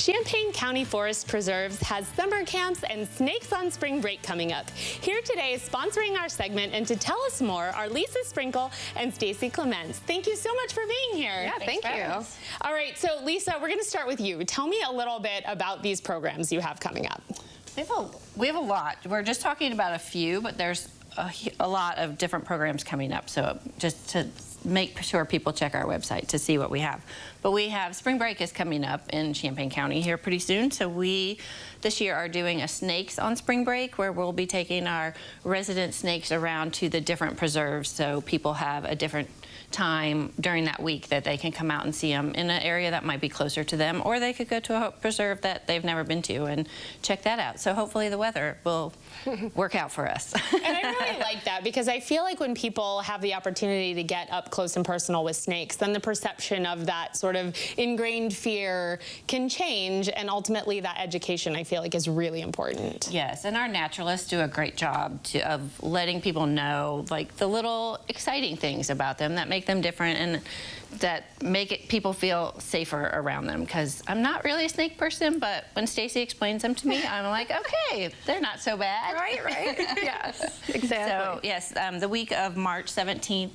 Champaign County Forest Preserve has summer camps and snakes on spring break coming up. Here today sponsoring our segment and to tell us more are Lisa Sprinkle and Stacy Clements. Thank you so much for being here. Yeah, thank you. All right, so Lisa, we're going to start with you. Tell me a little bit about these programs you have coming up. We have a lot. We're just talking about a few, but there's a lot of different programs coming up. So just to make sure people check our website to see what we have. But we have spring break is coming up in Champaign County here pretty soon. So we this year are doing a snakes on spring break where we'll be taking our resident snakes around to the different preserves so people have a different time during that week that they can come out and see them in an area that might be closer to them, or they could go to a preserve that they've never been to and check that out. So hopefully the weather will work out for us. And I really like that because I feel like when people have the opportunity to get up close and personal with snakes, then the perception of that sort of ingrained fear can change, and ultimately that education I feel like is really important. Yes, and our naturalists do a great job of letting people know like the little exciting things about them that make them different and that make people feel safer around them, because I'm not really a snake person, but when Stacy explains them to me, I'm like, okay, they're not so bad. Right. Yes, exactly. So yes, the week of March 17th,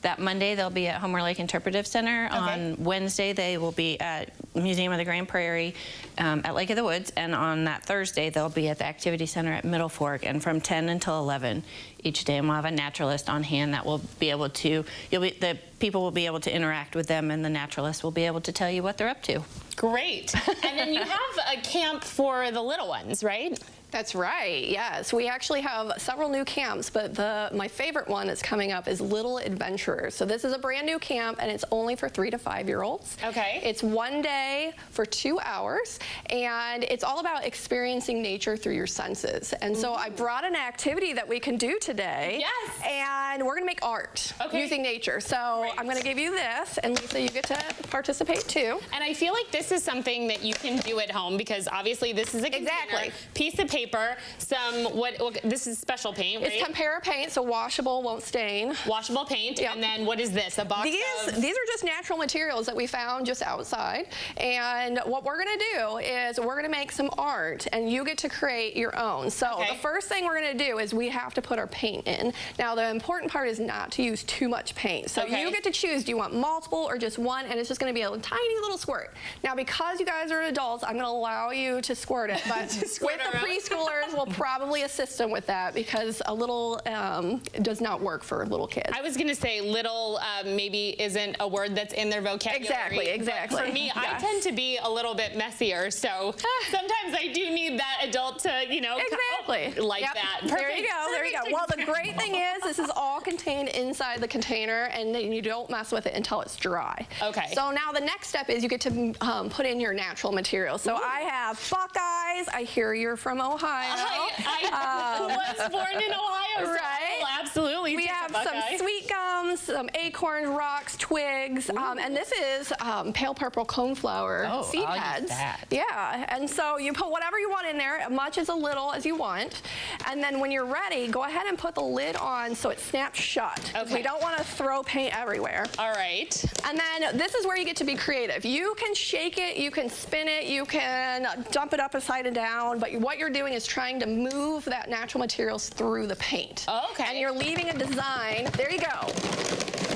that Monday they'll be at Homer Lake Interpretive Center. Okay. On Wednesday they will be at Museum of the Grand Prairie at Lake of the Woods, and on that Thursday they'll be at the Activity Center at Middle Fork, and from 10 until 11 each day. And we'll have a naturalist on hand that will be able to, the people will be able to interact with them, and the naturalist will be able to tell you what they're up to. Great. And then you have a camp for the little ones, right? That's right, yes. We actually have several new camps, but my favorite one that's coming up is Little Adventurers. So this is a brand new camp, and it's only for 3 to 5-year-olds. Okay. It's one day for 2 hours, and it's all about experiencing nature through your senses. And so I brought an activity that we can do today. Yes. And we're gonna make art using nature. So I'm gonna give you this, and Lisa, you get to participate too. And I feel like this is something that you can do at home, because obviously this is a container, piece of paper, some, this is special paint, right? It's Compara paint, so washable, won't stain. Washable paint, yep. And then what is this, a box of? These are just natural materials that we found just outside, and what we're gonna do is we're gonna make some art, and you get to create your own. So the first thing we're gonna do is we have to put our paint in. Now the important part is not to use too much paint. So you get to choose, do you want multiple or just one, and it's just gonna be a tiny little squirt. Now because you guys are adults, I'm gonna allow you to squirt it, but with the preschoolers, we'll probably assist them with that, because a little does not work for little kids. I was gonna say little maybe isn't a word that's in their vocabulary. Exactly. For me, I tend to be a little bit messier, so sometimes I do need that adult to, you know, like that. Perfect. There you go. Well, the great thing is this is all contained inside the container, and then you don't mess with it until it's dry. Okay. So now the next step is you get to put in your natural materials. So I have buckeyes. I hear you're from Ohio. I was born in Ohio, right? So absolutely. We have some sweet gums, some acorns, rocks, twigs, and this is pale purple coneflower seed heads. Yeah, and so you put whatever you want in there, as much as a little as you want, and then when you're ready, go ahead and put the lid on so it snaps shut. Okay. We don't want to throw paint everywhere. All right. And then this is where you get to be creative. You can shake it, you can spin it, you can dump it up upside and down, but what you're doing is trying to move that natural materials through the paint. Okay. And you're leaving a design. There you go.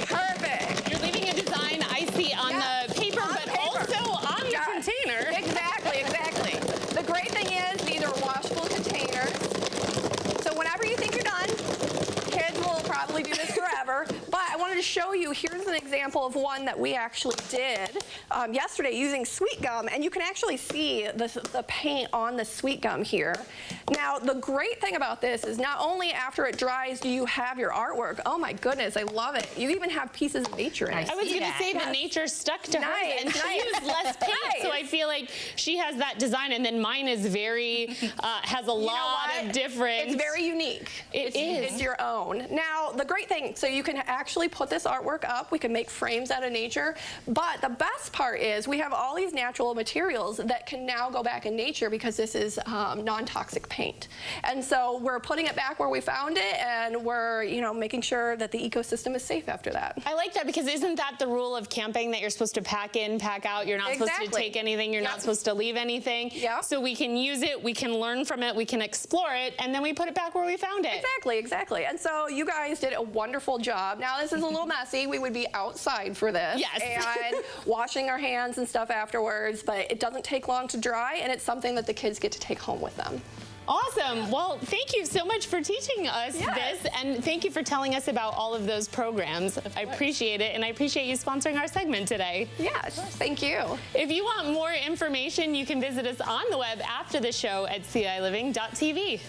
Perfect. You're leaving a design I see on the paper, but also on the container. Exactly. The great thing is these are washable containers. So whenever you think you're done, kids will probably do this forever. But I wanted to show you, here's an example of one that we actually did yesterday using sweet gum, and you can actually see the paint on the sweet gum here. Now, the great thing about this is not only after it dries do you have your artwork. Oh my goodness, I love it. You even have pieces of nature in it. I was going to say the nature stuck to her, and she used less paint, so I feel like she has that design, and then mine is very, has a lot of different. It's very unique. It is. It's your own. Now, the great thing, so you can actually put this this artwork up. We can make frames out of nature. But the best part is we have all these natural materials that can now go back in nature because this is non-toxic paint. And so we're putting it back where we found it, and we're, you know, making sure that the ecosystem is safe after that. I like that, because isn't that the rule of camping, that you're supposed to pack in, pack out? You're not supposed to take anything. You're not supposed to leave anything. So we can use it, we can learn from it, we can explore it, and then we put it back where we found it. Exactly. And so you guys did a wonderful job. Now this is a little messy. We would be outside for this. And washing our hands and stuff afterwards, but it doesn't take long to dry, and it's something that the kids get to take home with them. Awesome. Well, thank you so much for teaching us this, and thank you for telling us about all of those programs. I appreciate it, and I appreciate you sponsoring our segment today. Yes, thank you. If you want more information, you can visit us on the web after the show at ciLiving.tv.